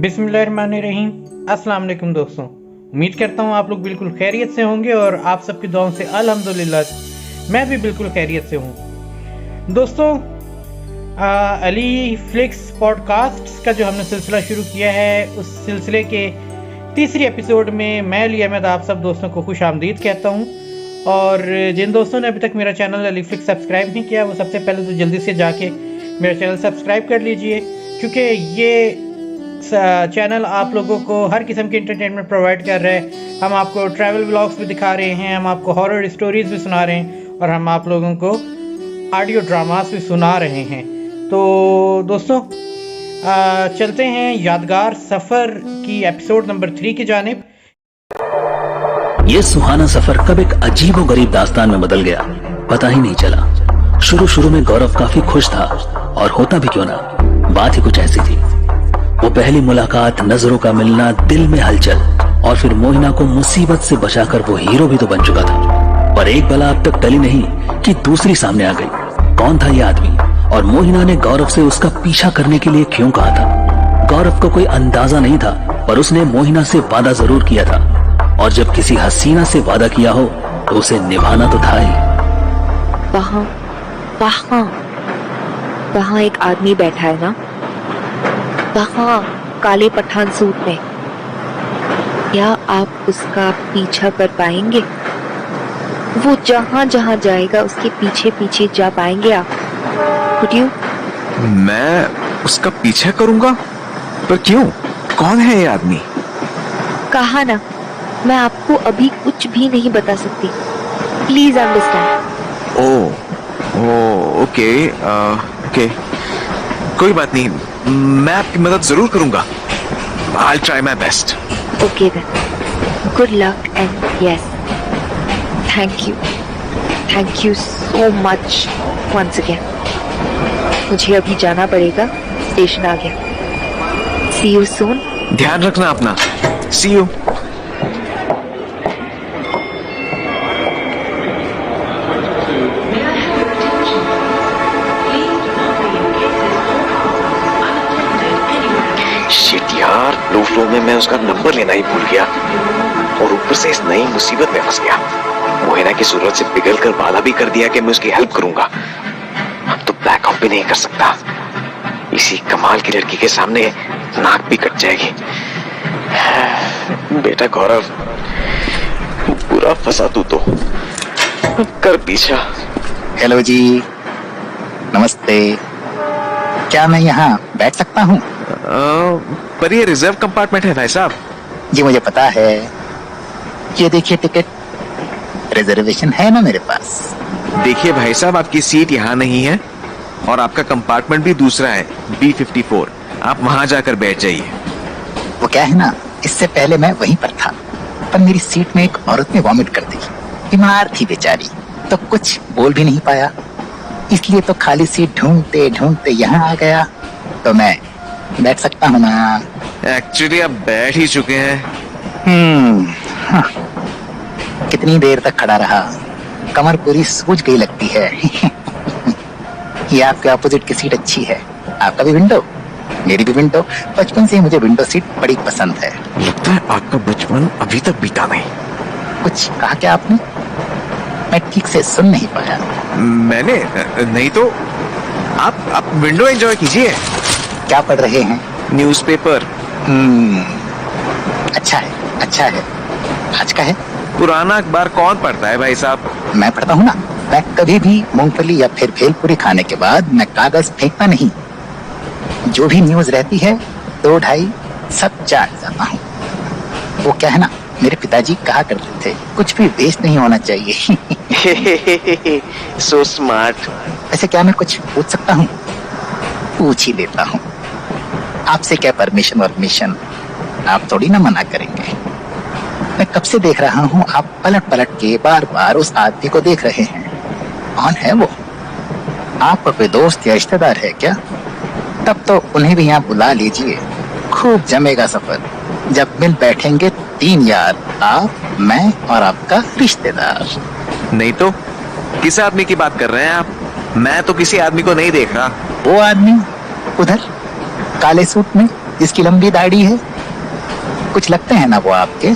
बिस्मिल्लाहिर्रहमानिर्रहीम। अस्सलाम वालेकुम दोस्तों, उम्मीद करता हूँ आप लोग बिल्कुल खैरियत से होंगे और आप सबकी दुआओं से अल्हम्दुलिल्लाह मैं भी बिल्कुल खैरियत से हूँ। दोस्तों, अली फ्लिक्स पॉडकास्ट का जो हमने सिलसिला शुरू किया है, उस सिलसिले के तीसरी एपिसोड में मैं अली अहमद आप सब दोस्तों को खुश आमदीद कहता हूँ। और जिन दोस्तों ने अभी तक मेरा चैनल अली फ्लिक्स सब्सक्राइब नहीं किया, वो सबसे पहले तो जल्दी से जाके मेरा चैनल सब्सक्राइब कर लीजिए, क्योंकि ये चैनल आप लोगों को हर किस्म की एंटरटेनमेंट प्रोवाइड कर रहा है। हम आपको ट्रैवल व्लॉग्स भी दिखा रहे हैं, हम आपको हॉरर स्टोरीज भी सुना रहे हैं और हम आप लोगों को ऑडियो ड्रामास भी सुना रहे हैं। तो दोस्तों, चलते हैं यादगार सफ़र की एपिसोड नंबर 3 की जानिब। ये सुहाना सफर कब एक अजीब और गरीब दास्तान में बदल गया, पता ही नहीं चला। शुरू में गौरव काफी खुश था, और होता भी क्यों ना, बात ही कुछ ऐसी थी। वो पहली मुलाकात, नजरों का मिलना, दिल में हलचल, और फिर मोहिना को मुसीबत से बचाकर वो हीरो भी तो बन चुका था। पर एक बला अब तक टली नहीं कि दूसरी सामने आ गई। कौन था ये आदमी, और मोहिना ने गौरव से उसका पीछा करने के लिए क्यों कहा था? गौरव को कोई अंदाजा नहीं था, पर उसने मोहिना से वादा जरूर किया था, और जब किसी हसीना से वादा किया हो तो उसे निभाना तो था ही। वहाँ एक आदमी बैठा है ना, वहाँ काले पठान सूट में। क्या आप उसका पीछा कर पाएंगे? वो जहाँ जहाँ जाएगा उसके पीछे पीछे जा पाएंगे आप? Would you? मैं उसका पीछा करूंगा? पर क्यों? कौन है ये आदमी? कहा ना, मैं आपको अभी कुछ भी नहीं बता सकती। Please understand. ओके, कोई बात नहीं, मैं आपकी मदद जरूर करूंगा। I'll try my best. Okay then. Good luck and yes, thank you so much once again. मुझे अभी जाना पड़ेगा, स्टेशन आ गया। See you soon. ध्यान रखना अपना। See you. शिट यार, लो फ्लो में मैं उसका नंबर लेना ही भूल गया, और ऊपर से इस नई मुसीबत में फंस गया। मोहिना की सूरत से पिघल कर वादा भी कर दिया कि मैं उसकी हेल्प करूंगा। अब तो बैकआउट भी नहीं कर सकता। इसी कमाल की लड़की के सामने नाक भी कट जाएगी। बेटा गौरव, पूरा फंसा तू तो, कर पीछा। हेलो जी, नमस्ते। क्या मैं यहाँ बैठ सकता हूँ? पर ये रिजर्व कंपार्टमेंट है भाई साहब। जी मुझे पता है। ये देखिए टिकट, रिजर्वेशन है ना मेरे पास। देखिए भाई साहब, आपकी सीट यहाँ नहीं है, और आपका कंपार्टमेंट भी दूसरा है, B54। आप वहाँ जाकर बैठ जाइए। वो क्या है ना, इससे पहले मैं वहीं पर था, पर मेरी सीट में एक औरत ने वॉमिट कर दी। बीमार थी बेचारी, तो कुछ बोल भी नहीं पाया, इसलिए तो खाली सीट ढूंढते ढूंढते यहाँ आ गया। तो मैं बैठ सकता हूँ ना? एक्चुअली आप बैठ ही चुके हैं। हाँ। कितनी देर तक खड़ा रहा, कमर पूरी सूज गई लगती है। ये आपके अपोजिट की सीट अच्छी है। आपका भी विंडो, मेरी भी विंडो। बचपन से ही मुझे विंडो सीट बड़ी पसंद है। लगता है आपका बचपन अभी तक बीता नहीं। कुछ कहा क्या आपने? मैं ठीक से सुन नहीं पाया। मैंने नहीं तो। आप विंडो एंजॉय कीजिए। क्या पढ़ रहे हैं? न्यूज़पेपर। अच्छा है। आज का है? पुराना अखबार कौन पढ़ता है भाई साहब? मैं पढ़ता हूँ ना। मैं कभी भी मूंगफली या फिर भेलपुरी खाने के बाद मैं कागज फेंकता नहीं। जो भी न्यूज रहती है 2-2.5 सब चाट जाता हूँ। वो क्या है ना, मेरे पिताजी कहा करते थे, कुछ भी वेस्ट नहीं होना चाहिए। So smart. ऐसे क्या मैं कुछ पूछ सकता हूँ? पूछ ही लेता हूँ। आपसे क्या परमिशन और मिशन, आप थोड़ी ना मना करेंगे। मैं कब से देख रहा हूँ, आप पलट पलट के बार बार उस आदमी को देख रहे हैं। कौन है वो? आपका कोई दोस्त या रिश्तेदार है क्या? तब तो उन्हें भी यहाँ बुला लीजिए, खूब जमेगा सफर। जब मिल बैठेंगे 3 यार, आप, मैं और आपका रिश्तेदार। नहीं तो किस आदमी की बात कर रहे हैं आप? मैं तो किसी आदमी को नहीं देख रहा। वो आदमी उधर काले सूट में, इसकी लंबी दाढ़ी है, कुछ लगते हैं ना वो आपके?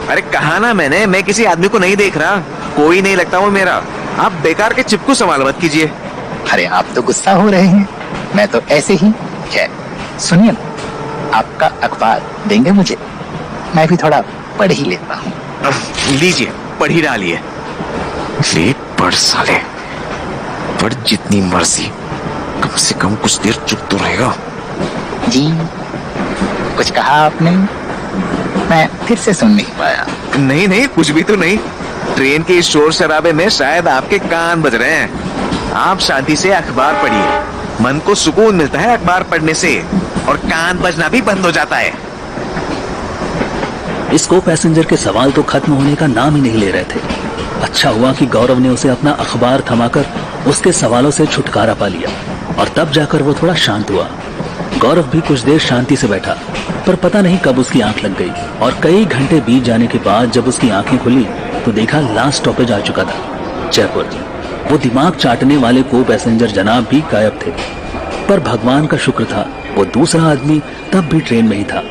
अरे कहा ना मैंने, मैं किसी आदमी को नहीं देख रहा, कोई नहीं लगता वो मेरा। आप बेकार के चिपकू सवाल मत कीजिए। अरे आप तो गुस्सा हो रहे हैं, मैं तो ऐसे ही। खैर सुनिए ना, आपका अखबार देंगे मुझे? मैं भी थोड़ा पढ़ ही लेता हूँ। लीजिए, पढ़ ही डालिए। ले पढ़ साले, पढ़ जितनी मर्जी, कम से कम कुछ देर चुप तो रहेगा। जी कुछ कहा आपने? मैं फिर से सुन नहीं पाया। नहीं नहीं, कुछ भी तो नहीं। ट्रेन के इस शोर शराबे में शायद आपके कान बज रहे हैं। आप शांति से अखबार पढ़िए, मन को सुकून मिलता है अखबार पढ़ने से, और कान बजना भी बंद हो जाता है। इस को पैसेंजर के सवाल तो खत्म होने का नाम ही नहीं ले रहे थे। अच्छा हुआ कि गौरव ने उसे अपना अखबार थमाकर उसके सवालों से छुटकारा पा लिया, और तब जाकर वो थोड़ा शांत हुआ। गौरव भी कुछ देर शांति से बैठा, पर पता नहीं कब उसकी आंख लग गई, और कई घंटे बीत जाने के बाद जब उसकी आंखें खुली तो देखा लास्ट स्टॉपेज आ चुका था, जयपुर। वो दिमाग चाटने वाले को पैसेंजर जनाब भी गायब थे, पर भगवान का शुक्र था वो दूसरा आदमी तब भी ट्रेन में ही था।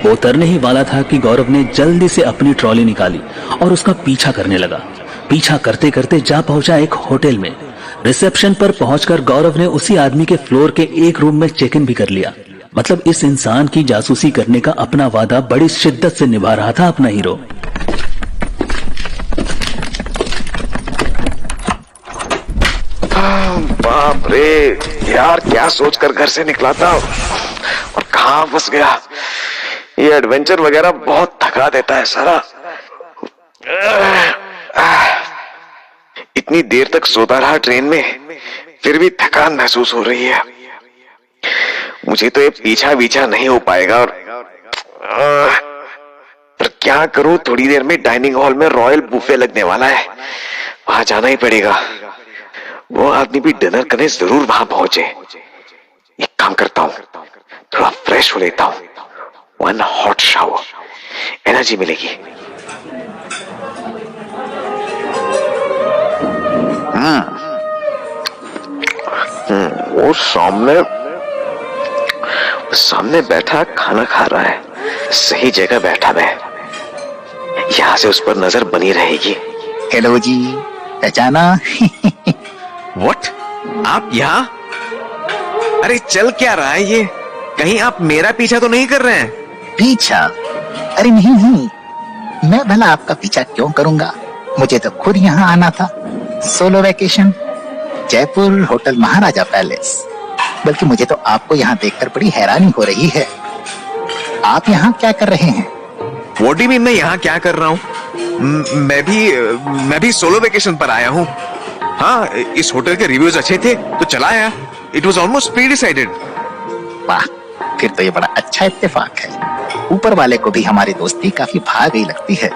वो उतरने ही वाला था कि गौरव ने जल्दी से अपनी ट्रॉली निकाली और उसका पीछा करने लगा। पीछा करते करते जा पहुंचा एक होटल में। रिसेप्शन पर पहुंचकर गौरव ने उसी आदमी के फ्लोर के एक रूम में चेक इन भी कर लिया। मतलब इस इंसान की जासूसी करने का अपना वादा बड़ी शिद्दत से निभा रहा था अपना हीरो। बाप रे यार, क्या सोचकर घर से निकला था और कहां फंस गया। ये एडवेंचर वगैरह बहुत थका देता है सारा। इतनी देर तक सोता रहा ट्रेन में, फिर भी थकान महसूस हो रही है। मुझे तो ये पीछा वीछा नहीं हो पाएगा, और पर क्या करूं, थोड़ी देर में डाइनिंग हॉल में रॉयल बुफे लगने वाला है, वहां जाना ही पड़ेगा। वो आदमी भी डिनर करने जरूर वहां पहुंचे। एक काम करता हूं, थोड़ा फ्रेश हो लेता हूं, वन हॉट शावर, एनर्जी मिलेगी। वो सामने बैठा खाना खा रहा है, सही जगह बैठा मैं, यहां से उस पर नजर बनी रहेगी। हेलो जी, पहचाना? व्हाट? आप यहाँ? अरे चल क्या रहा है ये? कहीं आप मेरा पीछा तो नहीं कर रहे हैं? पीछा? अरे नहीं नहीं, मैं भला आपका पीछा क्यों करूंगा? मुझे तो खुद यहाँ आना था, सोलो वैकेशन, जयपुर होटल महाराजा पैलेस। बल्कि मुझे तो आपको यहाँ देखकर बड़ी हैरानी हो रही है। आप यहाँ क्या कर रहे हैं? What do you mean मैं यहाँ क्या कर रहा हूँ? मैं भी सोलो वेकेशन पर आया हूँ। हाँ, इस होटल के रिव्यूज अच्छे थे तो चला आया। It was almost pre-decided। वाह, फिर तो ये बड़ा अच्छा इत्तेफाक है। ऊपर वाले को भी हमारी दोस्ती काफी भा गई लगती है,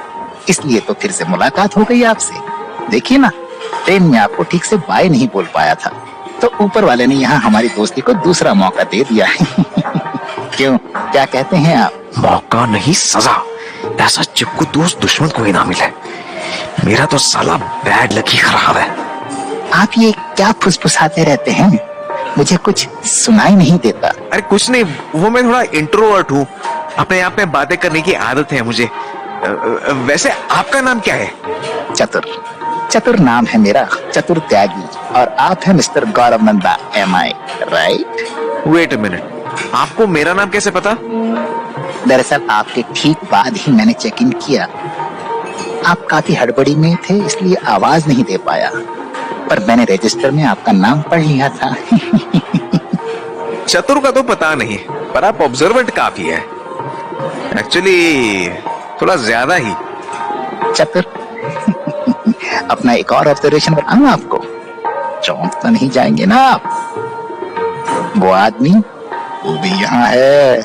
इसलिए तो फिर से मुलाकात हो गई आपसे। देखिए ना, ट्रेन में आपको ठीक से बाय नहीं बोल पाया था, तो ऊपर वाले ने यहाँ हमारी दोस्ती को दूसरा मौका दे दिया। क्यों, क्या कहते हैं आप? मौका नहीं, सजा। ऐसा चिपकू दोस्त दुश्मन को ही ना मिले। मेरा तो साला बैड लक ही खराब है। आप ये क्या फुसफुसाते रहते हैं? मुझे कुछ सुनाई नहीं देता। अरे कुछ नहीं, वो मैं थोड़ा इंट्रोवर्ट हूँ, अपने आप में बातें करने की आदत है मुझे। वैसे आपका नाम क्या है? चतुर। चतुर नाम है मेरा, चतुर त्यागी। और आप हैं mister Gaurav Nanda, am I right? Wait a minute, आपको मेरा नाम कैसे पता? दरअसल आपके ठीक बाद ही मैंने चेक इन किया। आप काफी हड़बड़ी में थे, इसलिए आवाज नहीं दे पाया, पर मैंने रजिस्टर में आपका नाम पढ़ लिया था। चतुर का तो पता नहीं, पर आप ऑब्जर्वेंट काफी है। एक्चुअली थोड़ा ज्यादा ही। चतुर, अपना एक और ऑब्जर्वेशन बताऊं आपको? चौंक तो नहीं जाएंगे ना आप? वो आदमी, वो भी यहाँ है।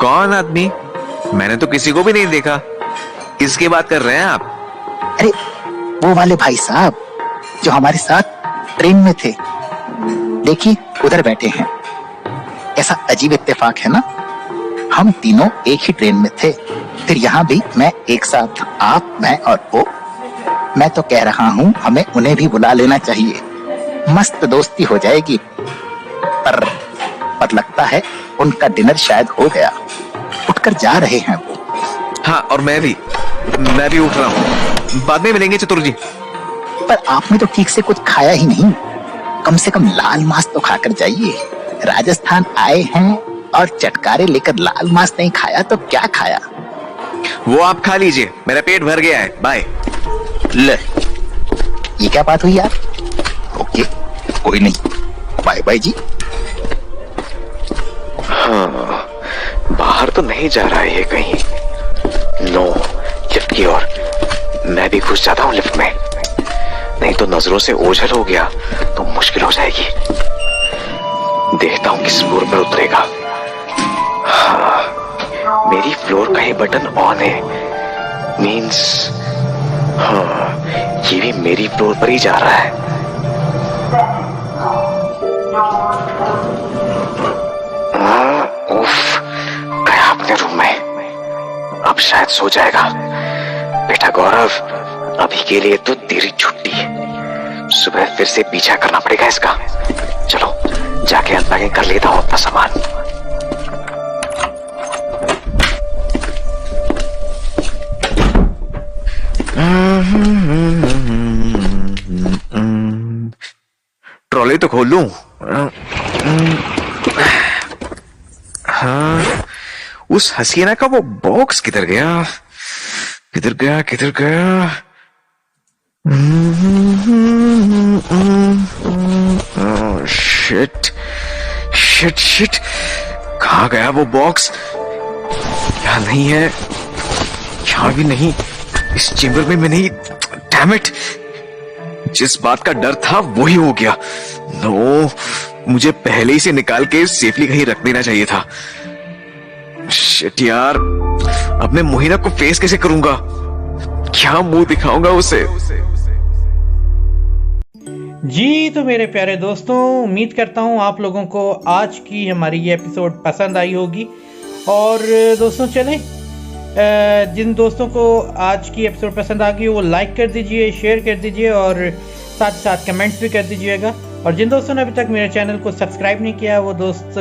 कौन आदमी? मैंने तो किसी को भी नहीं देखा। किसकी बात कर रहे हैं आप? अरे वो वाले भाई साहब जो हमारे साथ ट्रेन में थे, देखिए उधर बैठे हैं। ऐसा अजीब इत्तेफाक है ना, हम तीनों एक ही ट्रेन में थे, फिर यहाँ भी मैं एक साथ, आप, मैं और वो। मैं तो कह रहा हूँ हमें उन्हें भी बुला लेना चाहिए, मस्त दोस्ती हो जाएगी। पर लगता है उनका डिनर शायद हो गया, उठकर जा रहे हैं वो। हाँ, और मैं भी उठ रहा हूँ। बाद में मिलेंगे चतुर जी। पर आपने तो ठीक से कुछ खाया ही नहीं, कम से कम लाल मांस तो खाकर जाइए। राजस्थान आए हैं और चटकारे लेकर लाल मांस नहीं खाया तो क्या खाया? वो आप खा लीजिए, मेरा पेट भर गया है। बाय। ले, ये क्या बात हुई यार? ओके, कोई नहीं, बाय बाय जी। हाँ, बाहर तो नहीं जा रहा है ये कहीं। नो, लिफ्ट की ओर। मैं भी घुस जाता हूँ लिफ्ट में, नहीं तो नजरों से ओझल हो गया तो मुश्किल हो जाएगी। देखता हूँ किस फ्लोर पर उतरेगा। हाँ, मेरी फ्लोर का ही बटन ऑन है, मीन्स हाँ, ये भी मेरी फ्लोर पर ही जा रहा है। उफ, गया अपने रूम में, अब शायद सो जाएगा। बेटा गौरव, अभी के लिए तो तेरी छुट्टी, सुबह फिर से पीछा करना पड़ेगा इसका। चलो जाके अनपैकिंग कर लेता हूँ अपना सामान। ट्रॉली तो खोल लूं। हाँ, उस हसीना का वो बॉक्स किधर गया? किधर गया? किधर गया? शिट शिट शिट, कहाँ गया वो बॉक्स? यहाँ नहीं है, यहाँ भी नहीं, इस चेम्बर में भी नहीं। डैम इट, जिस बात का डर था वही हो गया। नो, मुझे पहले ही से निकाल के सेफली कहीं रख देना चाहिए था। शिट यार, अब मैं मोहिना को फेस कैसे करूंगा? क्या मुंह दिखाऊंगा उसे? जी तो मेरे प्यारे दोस्तों, उम्मीद करता हूँ आप लोगों को आज की हमारी ये एपिसोड पसंद आई होगी। और दोस्तों चलें, जिन दोस्तों को आज की एपिसोड पसंद आ गई वो लाइक कर दीजिए, शेयर कर दीजिए और साथ ही साथ कमेंट्स भी कर दीजिएगा। और जिन दोस्तों ने अभी तक मेरे चैनल को सब्सक्राइब नहीं किया, वो दोस्त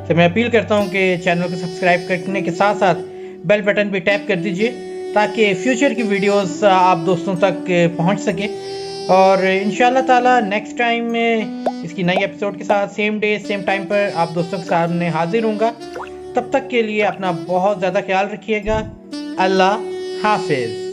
से मैं अपील करता हूँ कि चैनल को सब्सक्राइब करने के साथ साथ बेल बटन भी टैप कर दीजिए, ताकि फ्यूचर की वीडियोस आप दोस्तों तक पहुँच सके। और इंशाल्लाह ताला नेक्स्ट टाइम इसकी नई एपिसोड के साथ सेम डे सेम टाइम पर आप दोस्तों के सामने हाजिर होऊंगा। तब तक के लिए अपना बहुत ज़्यादा ख्याल रखिएगा। अल्लाह हाफिज़।